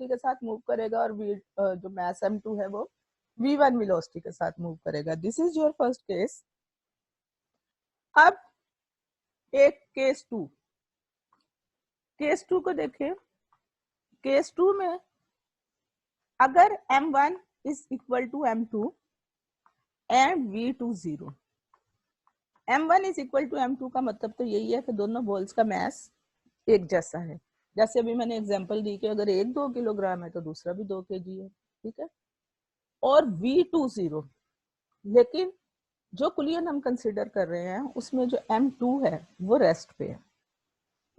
Velocity के साथ move करेगा और जो मास m2 है वो v1 वेलोसिटी के साथ मूव करेगा। This is your first case. अब एक केस टू को देखें। केस टू में अगर m1 is equal to m2 and v2 0, m1 is equal to m2 का मतलब तो यही है कि दोनों बॉल्स का मास एक जैसा है। जैसे अभी मैंने एग्जांपल दी कि अगर एक 2 किलोग्राम है तो दूसरा भी 2 kg है, ठीक है। और v2 0, लेकिन जो कुलियन हम कंसिडर कर रहे हैं उसमें जो m2 है वो रेस्ट पे है,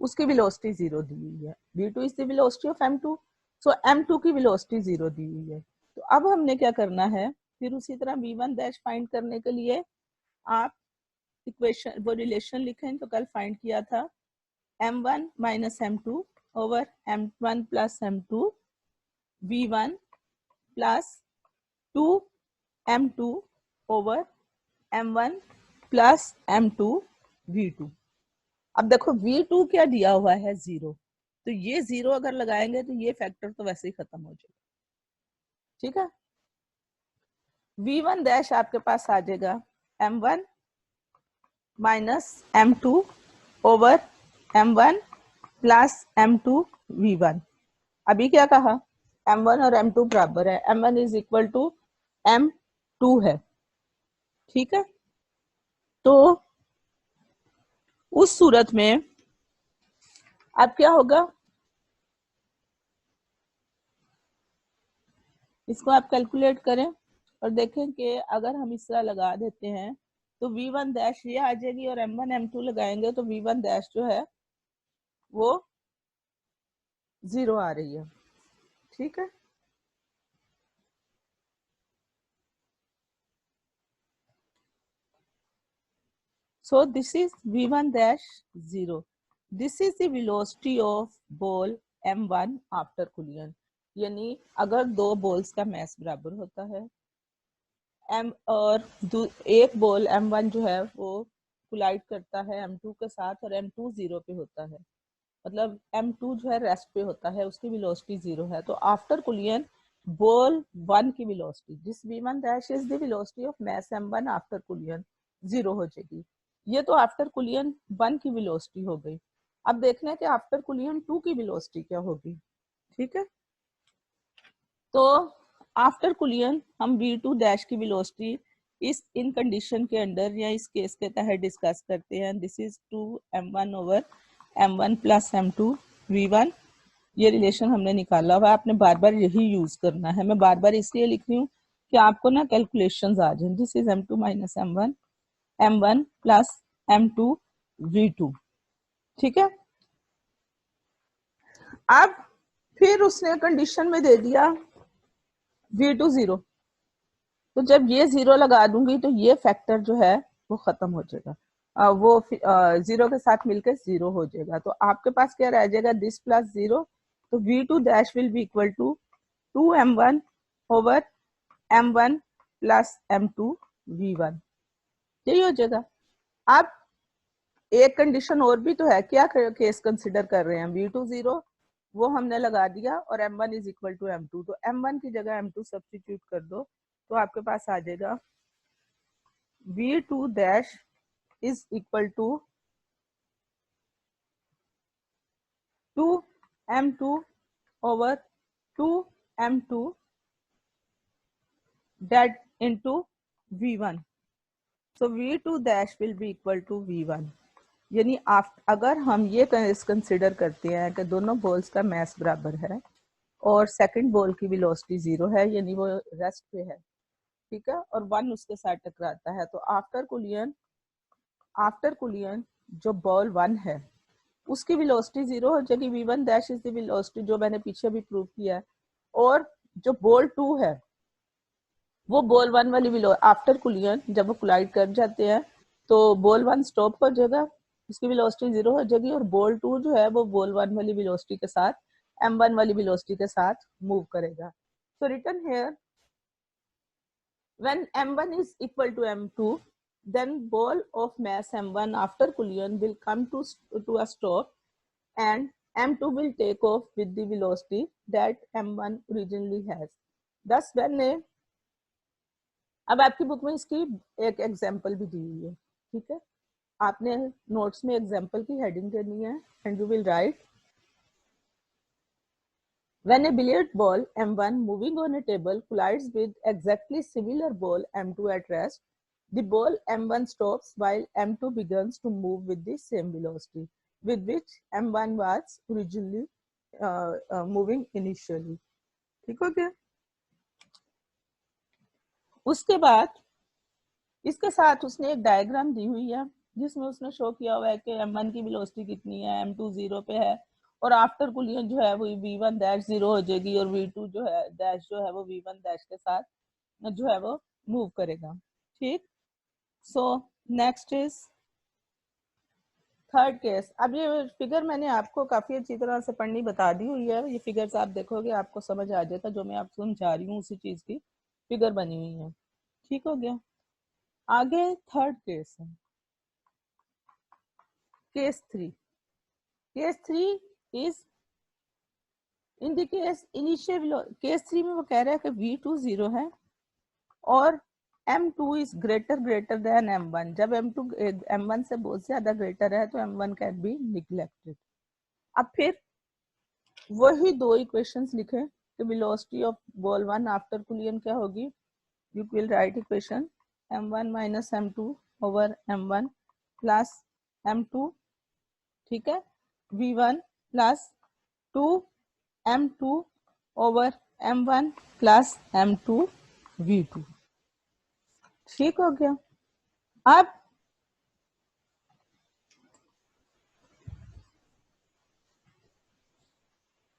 उसकी वेलोसिटी 0 दी हुई है। v2 is the velocity of m2, so m2 की वेलोसिटी 0 दी हुई है। तो अब हमने क्या करना है, फिर उसी तरह v1 डैश फाइंड करने के लिए आप इक्वेशन वो रिलेशन लिखें तो कल फाइंड किया था, m1 minus m2 over m1 plus m2 v1 plus 2 m2 over m1 plus m2 v2। अब देखो v2 क्या दिया हुआ है 0, तो ये 0 अगर लगाएंगे तो ये फैक्टर तो वैसे ही खत्म हो जाएगा, ठीक है। v1 डैश आपके पास आ जाएगा m1 minus m2 over m1 plus m2 v1। अभी क्या कहा, m1 और m2 बराबर है, m1 is equal to m2 है, ठीक है। तो उस सूरत में अब क्या होगा, इसको आप कैलकुलेट करें और देखें कि अगर हम इस तरह लगा देते हैं तो v1 डैश ये आ जाएगी और m1 m2 लगाएंगे तो v1 डैश जो है वो 0 आ रही है, ठीक है। So this is v1 dash 0. This is the velocity of ball m1 after collision. यानी अगर दो बॉल्स का मास बराबर होता है m और एक बॉल m1 जो है वो कोलाइड करता है m2 के साथ और m2 0 पे होता है, मतलब m2 जो है रेस्ट पे होता है, उसकी वेलोसिटी 0 है। तो आफ्टर कोलिजन बॉल 1 की velocity, this v1 dash is the velocity of mass m1 after collision 0 हो जाएगी। ये तो आफ्टर कोलिजन 1 की वेलोसिटी हो गई। अब देखना है कि आफ्टर कोलिजन 2 की वेलोसिटी क्या होगी, ठीक है। तो आफ्टर कोलिजन हम v2 डैश की वेलोसिटी इस इन कंडीशन के अंडर या इस केस के तहत डिस्कस करते हैं। This is 2m1 over m1 plus m2 v1। ये रिलेशन हमने निकाला हुआ है, आपने बार बार यही यूज करना है। मैं बार बार इसलिए लिख रही हूँ कि आपको ना कैलकुलेशंस आ जाए। This is m2 minus m1 m1 plus m2 v2, ठीक है। अब फिर उसने कंडीशन में दे दिया v2 0, तो जब ये 0 लगा दूंगी तो ये फैक्टर जो है वो खत्म हो जाएगा, वो 0 के साथ मिलकर 0 हो जाएगा। तो आपके पास क्या रह जाएगा, दिस प्लस 0, तो v2 dash will be equal to 2m1 over m1 plus m2 v1, यही हो जाएगा। अब एक कंडीशन और भी तो है, क्या केस कंसिडर कर रहे हैं, v2 0 वो हमने लगा दिया और m1 is equal to m2, तो m1 की जगह m2 सब्स्टिट्यूट कर दो तो आपके पास आ जाएगा v2 dash is equal to 2m2 over 2m2 that into v1, so v2 dash will be equal to v1। यानी अगर हम ये कंसिडर करते हैं कि दोनों बॉल्स का मास बराबर है और सेकंड बॉल की वेलोसिटी 0 है, यानी वो रेस्ट पे है, ठीक है, और 1 उसके साथ टकराता है, तो आफ्टर कोलिजन जो बॉल 1 है उसकी वेलोसिटी 0 हो जाएगी। v1 dash is the velocity, जो मैंने पीछे भी प्रूव किया है। और जो बॉल 2 है वो बॉल 1 वाली आफ्टर कोलिजन जब वो कोलाइड कर जाते हैं तो बॉल 1 स्टॉप हो जाएगा, उसकी वेलोसिटी 0 हो जाएगी, और बॉल 2 जो है वो बॉल 1 वाली वेलोसिटी के साथ m1 वाली वेलोसिटी के साथ मूव करेगा। So return here when m1 is equal to m2, then ball of mass m1 after collision will come to a stop and m2 will take off with the velocity that m1 originally has. Thus when अब आपकी book में इसकी एक example भी दी हुई है, ठीक है, आपने नोट्स में एग्जांपल की हेडिंग करनी है and you will write when a billiard ball m1 moving on a table collides with exactly similar ball m2 at rest, the ball m1 stops while m2 begins to move with the same velocity with which m1 was originally moving initially. ठीक हो गया? उसके बाद इसके साथ उसने एक diagram दी हुई है जिसमें उसने शो किया हुआ है कि m1 की वेलोसिटी कितनी है, m2 0 पे है और आफ्टर कुलियन जो है वो v1 डैश 0 हो जाएगी और v2 जो है डैश जो है वो v1 डैश के साथ जो है वो मूव करेगा. ठीक. So next is third case. अब ये फिगर मैंने आपको काफी अच्छी तरह से पढ़नी बता दी हुई है. ये फिगर्स आप देखोगे आपको समझ आ जाएगा. जो मैं आपको समझा रही हूँ उसी चीज की फिगर बनी हुई है. ठीक हो गया? आगे थर्ड केस है case 3. Case 3 is in the case initial. Case 3 में वो कह रहा है कि v2 0 है और m2 is greater than m1. जब m2 m1 से बहुत ज्यादा ग्रेटर है तो m1 कैन बी निग्लेक्टेड. अब फिर वही दो इक्वेशंस लिखे कि वेलोसिटी ऑफ बॉल 1 आफ्टर कुलियन क्या होगी. You will write equation m1 minus m2 over m1 plus m2. ठीक है. v1 plus 2 m2 over m1 plus m2 v2. ठीक हो गया? अब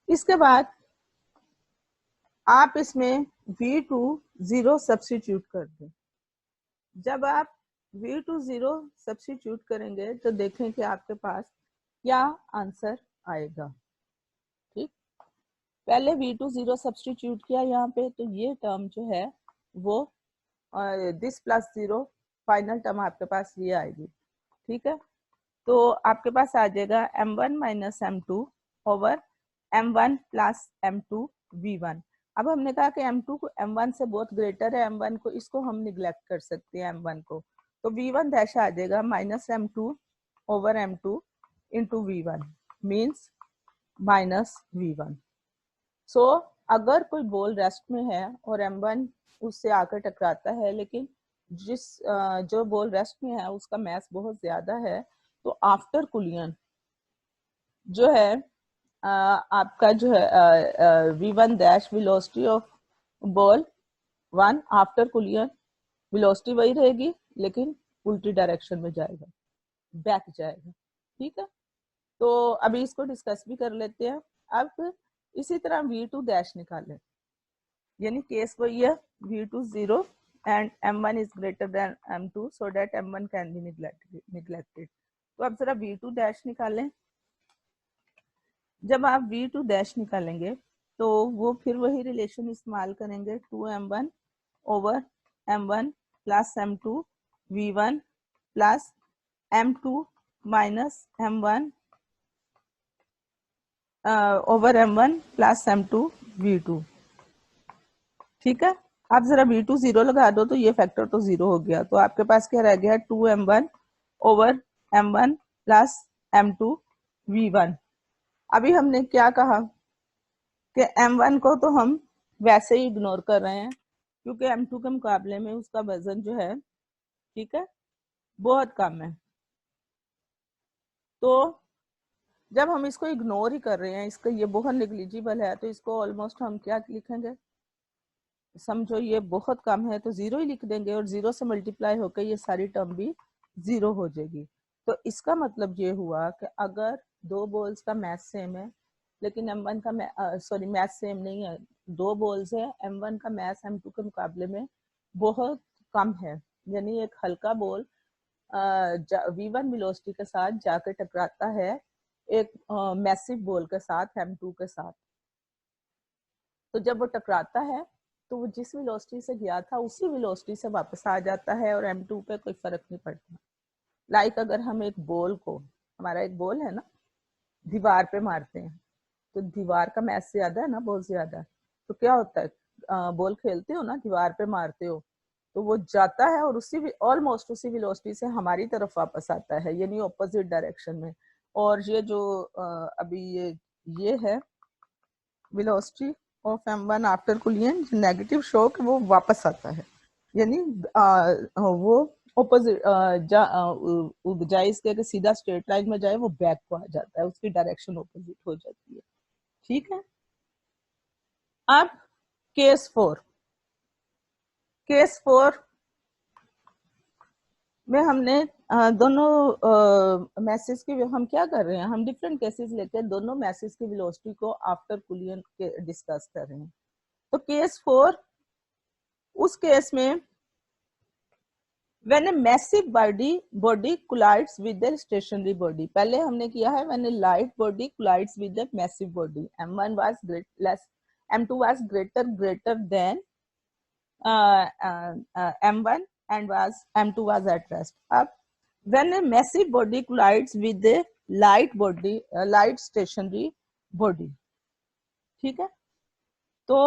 इसके बाद आप इसमें v2 0 सब्स्टिट्यूट कर दें. जब आप v2 0 सब्स्टिट्यूट करेंगे तो देखें कि आपके पास क्या आंसर आएगा. ठीक. पहले v2 0 सब्स्टिट्यूट किया यहाँ पे तो ये टर्म जो है वो दिस प्लस 0 फाइनल टर्म आपके पास ये आएगी. ठीक है. तो आपके पास आ जाएगा m1 minus m2 over m1 plus m2 v1. अब हमने कहा कि m2 को m1 से बहुत ग्रेटर है m1 को, इसको हम निग्लेक्ट कर सकते हैं m1 को. तो v1 डैश आ जाएगा minus m2 over m2 into v1 means minus v1. सो अगर कोई बॉल रेस्ट में है और m1 उससे आकर टकराता है लेकिन जिस जो बॉल रेस्ट में है उसका मास बहुत ज्यादा है तो आफ्टर कुलियन जो है आपका जो है v1 dash velocity of ball 1 after कुलियन velocity वही रहेगी लेकिन उल्टी डायरेक्शन में जाएगा, बैक जाएगा. ठीक है. तो अभी इसको डिस्कस भी कर लेते हैं. अब इसी तरह v2 डैश निकालें. यानी केस वही है v2 0 and m1 is greater than m2 so that m1 can be neglected. तो अब जरा v2 डैश निकालें. जब आप v2 डैश निकालेंगे तो वो फिर वही रिलेशन इस्तेमाल करेंगे 2m1 over m1 plus m2 v1 plus m2 minus m1 over m1 plus m2 v2. ठीक है. आप जरा v2 0 लगा दो तो ये फैक्टर तो 0 हो गया. तो आपके पास क्या रह गया 2m1 over m1 plus m2 v1. अभी हमने क्या कहा कि m1 को तो हम वैसे ही इग्नोर कर रहे हैं क्योंकि m2 के मुकाबले में उसका वजन जो है ठीक है बहुत कम है. तो जब हम इसको इग्नोर ही कर रहे हैं, इसका ये बहुत निग्लिजिबल है, तो इसको ऑलमोस्ट हम क्या लिखेंगे, समझो ये बहुत कम है तो 0 ही लिख देंगे और 0 से मल्टीप्लाई होकर ये सारी टर्म भी 0 हो जाएगी. तो इसका मतलब ये हुआ कि अगर दो बॉल्स का मैथ सेम है लेकिन m1 का मैथ सेम नहीं है, दो बॉल्स है, m1 का मैथ m2 के मुकाबले में बहुत कम है, यानी एक हल्का बॉल v1 वेलोसिटी के साथ जाकर टकराता है एक मैसिव बॉल के साथ m2 के साथ. तो जब वो टकराता है तो वो जिस वेलोसिटी से गया था उसी वेलोसिटी से वापस आ जाता है और m2 पे कोई फर्क नहीं पड़ता. लाइक अगर हम एक बॉल को, हमारा एक बॉल है ना, दीवार पे मारते हैं तो दीवार का मैस ज्यादा है ना, बहुत ज्यादा। तो क्या होता है, बॉल खेलते हो ना, दीवार पे मारते हो तो वो जाता है और उसी ऑलमोस्ट उसी वेलोसिटी से हमारी तरफ वापस आता है, यानी ऑपोजिट डायरेक्शन में। और ये जो अभी ये है velocity of m1 after कुलियन, negative shock वो वापस आता है, यानी वो ऑपोजिट बजाय इसके कि सीधा स्ट्रेट लाइन में जाए वो बैक को आ जाता है, उसकी डायरेक्शन ऑपोजिट हो जाती है। ठीक है। अब केस फोर में हमने दोनों मैसेज की हम क्या कर रहे हैं, हम डिफरेंट केसेस लेकर दोनों मैसेज की वेलोसिटी को आफ्टर कुलियन के डिस्कस कर रहे हैं। तो केस 4, उस केस में when a massive body collides with the stationary body, पहले हमने किया है when a light body collides with the massive body, m1 was m2 was greater than m1 and m2 was at rest. अब when a massive body collides with a light stationary body, ठीक है। तो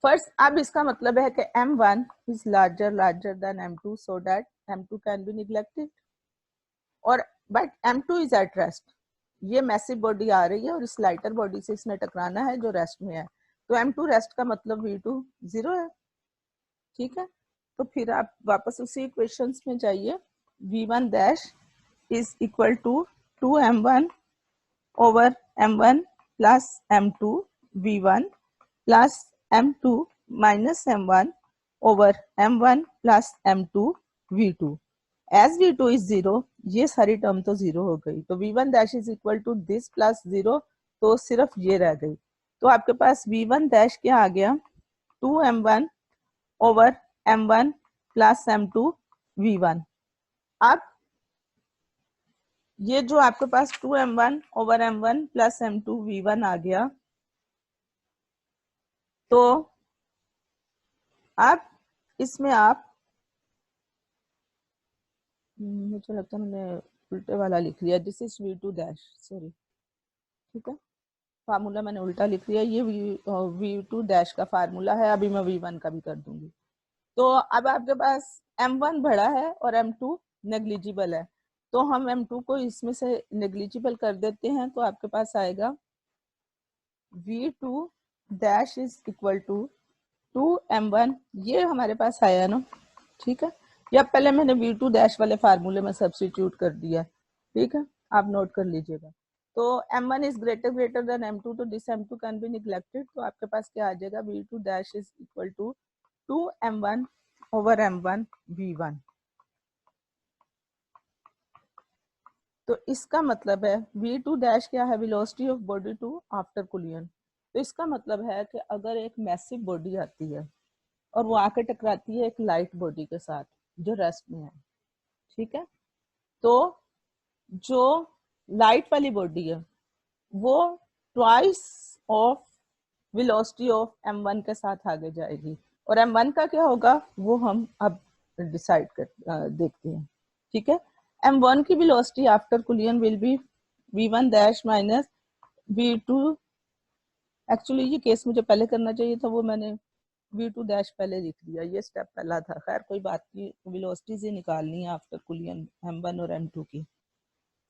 first, अब इसका मतलब है कि m1 is larger than m2 so that m2 can be neglected, और but m2 is at rest, ये मैसिव बॉडी आ रही है और इस लाइटर बॉडी से इसने टकराना है जो रेस्ट में है, तो m2 रेस्ट का मतलब v2 0 है। ठीक है। तो फिर आप वापस उसी इक्वेशंस में जाइए, v1 dash is equal to 2m1 over m1 plus m2 v1 plus m2 minus m1 over m1 plus m2 v2। As v2 is 0, ये सारी टर्म तो 0 हो गई, तो v1 dash is equal to this plus 0, तो सिर्फ ये रह गई। तो आपके पास v1 डैश क्या आ गया, 2m1 over m1 plus m2 v1। अब ये जो आपके पास 2m1 over m1 plus m2 v1 आ गया, तो अब इसमें आप, मुझे लगता है मैंने उल्टे वाला लिख लिया, this is v2 dash, sorry, ठीक है, फार्मूला मैंने उल्टा लिख लिया, ये v2 डैश का फार्मूला है, अभी मैं v1 का भी कर दूंगी। तो अब आपके पास m1 बड़ा है और m2 नेग्लिजिबल है, तो हम m2 को इसमें से नेग्लिजिबल कर देते हैं, तो आपके पास आएगा v2 dash is equal to 2m1, ये हमारे पास आया ना, ठीक है। या पहले मैंने v2 डैश वाले फार्मूले में सब्स्टिट्यूट कर दिया, ठीक है, आप नोट कर लीजिएगा। तो m1 is greater than m2, तो this m2 can be neglected, तो आपके पास क्या आ जाएगा, v2 dash is equal to 2m1 over m1 v1। तो इसका मतलब है v2 डैश क्या है, velocity of body two after collision. तो इसका मतलब है कि अगर एक मैसिव बॉडी आती है और वो आके टकराती है एक लाइट बॉडी के साथ जो रेस्ट में है, ठीक है, तो जो लाइट वाली बॉडी है वो twice of velocity of m1 के साथ आगे जाएगी, और m1 का क्या होगा वो हम अब डिसाइड कर देखते हैं, ठीक है। m1 की velocity after कुलियन will be v1 dash minus v2, actually ये केस मुझे पहले करना चाहिए था, वो मैंने v2 डैश पहले लिख दिया, ये स्टेप पहला था, खैर कोई बात नहीं, वेलोसिटी से निकालनी है आफ्टर कुलियन m1 और m2 की।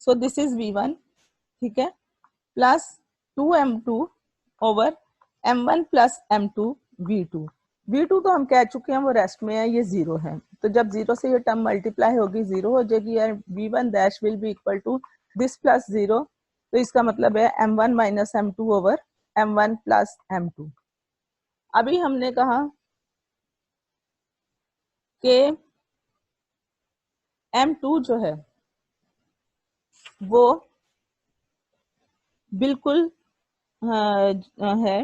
सो दिस इज v1, ठीक है, plus 2m2 over m1 plus m2 v2। v2 तो हम कह चुके हैं वो रेस्ट में है, ये 0 है, तो जब 0 से ये टर्म मल्टीप्लाई होगी 0 हो जाएगी, और v1 dash will be equal to this plus 0, तो इसका मतलब है m1 minus m2 over m1 plus m2। अभी हमने कहा कि m2 जो है वो बिल्कुल है